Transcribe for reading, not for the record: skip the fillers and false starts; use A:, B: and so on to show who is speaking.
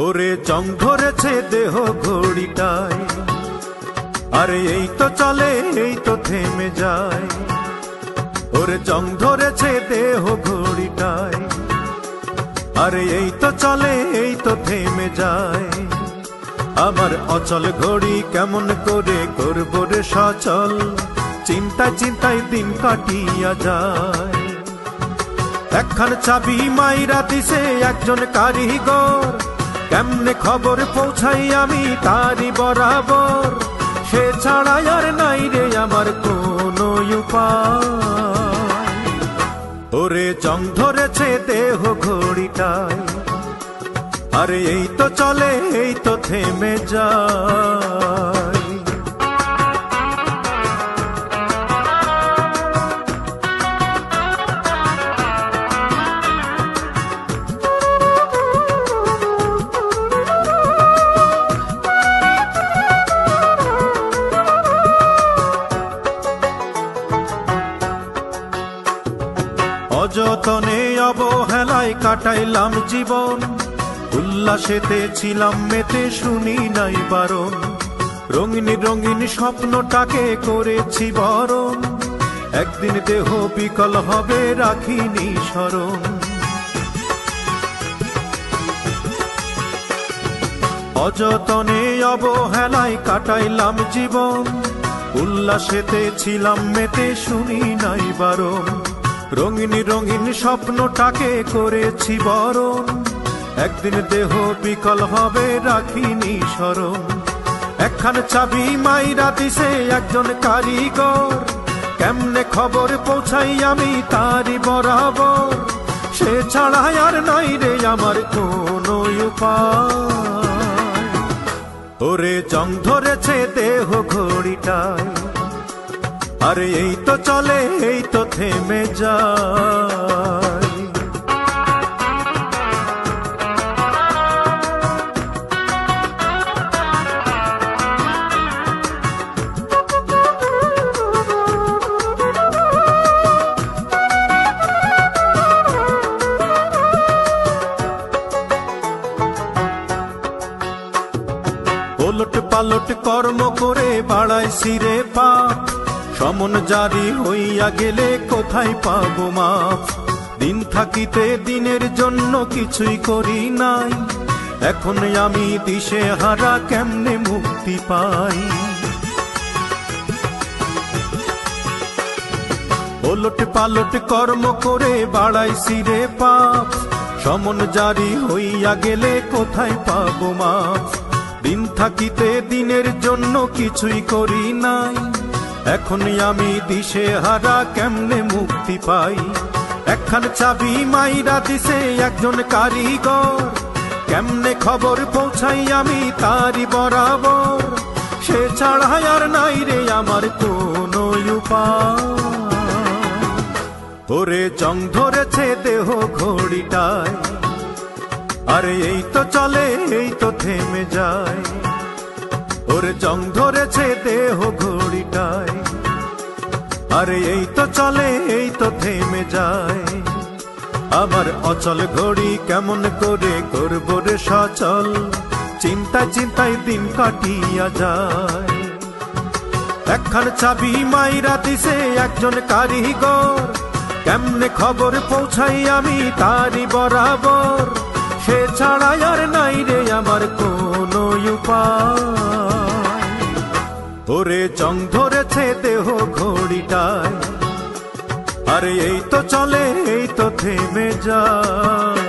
A: ওরে জং ধরেছে দেহ ঘড়িটায়, আরে এই তো চলে এই তো থেমে যায়। ওরে জং ধরেছে দেহ ঘড়িটায়, আরে এই তো চলে এই তো থেমে যায়। আমার অচল ঘড়ি কেমন করে করব রে সচল, চিন্তায় চিন্তায় দিন কাটিয়া যায়। একখান চাবি মাইরা দিছে একজন কারিগর, কেমনে খবর পৌঁছাই আমি তারি বরাবর। সে ছাড়া আর নাই রে আমার কোনো উপায়। ওরে জং ধরেছে দেহ ঘড়িটায়, আরে এই তো চলে এই তো থেমে যায়। অযতনে অবহেলায় কাটাইলাম জীবন, উল্লাসেতে ছিলাম মেতে শুনি নাই বারণ। রঙিন রঙিন স্বপ্নটাকে করেছি বরণ, একদিন দেহ বিকল হবে রাখিনি স্মরণ। অযতনে অবহেলায় কাটাইলাম জীবন, উল্লাসেতে ছিলাম মেতে শুনি নাই বারণ। রঙিন রঙিন স্বপ্নটাকে করেছি বরণ, একদিন দেহ বিকল হবে রাখিনি স্মরণ। একখান চাবি মাইরা দিছে একজন কারিগর, কেমনে খবর পৌঁছাই আমি তারি বরাবর। সে ছাড়া আর নাই রে আমার কোনো উপায়। ওরে জং ধরেছে দেহ ঘড়িটায়, আরে এই তো চলে এই তো থেমে যায়। ওলট পালট কর্ম করে বাড়াইছি রে পাপ, সমন জারি হইয়া গেলে কোথায় পাবো মাপ। দিন থাকিতে দিনের জন্য কিছুই করি নাই, এখন আমি দিশে হারা কেমনে মুক্তি পাই। ওলট পালট কর্ম করে বাড়াইছি রে পাপ, সমন জারি হইয়া গেলে কোথায় পাবো মাপ। দিন থাকিতে দিনের জন্য কিছুই করি নাই, এখন আমি দিশে হারা কেমনে মুক্তি পাই। একখান চাবি মাইরা দিছে একজন কারিগর, কেমনে খবর পৌঁছাই আমি তারি বরাবর। সে ছাড়া আর নাই রে আমার কোনো উপায়। ওরে জং ধরেছে দেহ ঘড়িটায়, আরে এই তো চলে এই তো থেমে যায়। ওরে জং ধরেছে দেহ ঘড়িটায়, আরে এই তো চলে এই তো থেমে যায়। আমার অচল ঘড়ি কেমন করে করব রে সচল, চিন্তায় চিন্তায় দিন কাটিয়া যায়। একখান চাবি মাইরা দিছে একজন কারিগর, কেমনে খবর পৌঁছাই আমি তারি বরাবর। সে ছাড়া আর নাই রে আমার কোনো উপায়। ওরে জং ধরেছে দেহ ঘড়িটায়, আরে এই তো চলে এই তো থেমে যায়।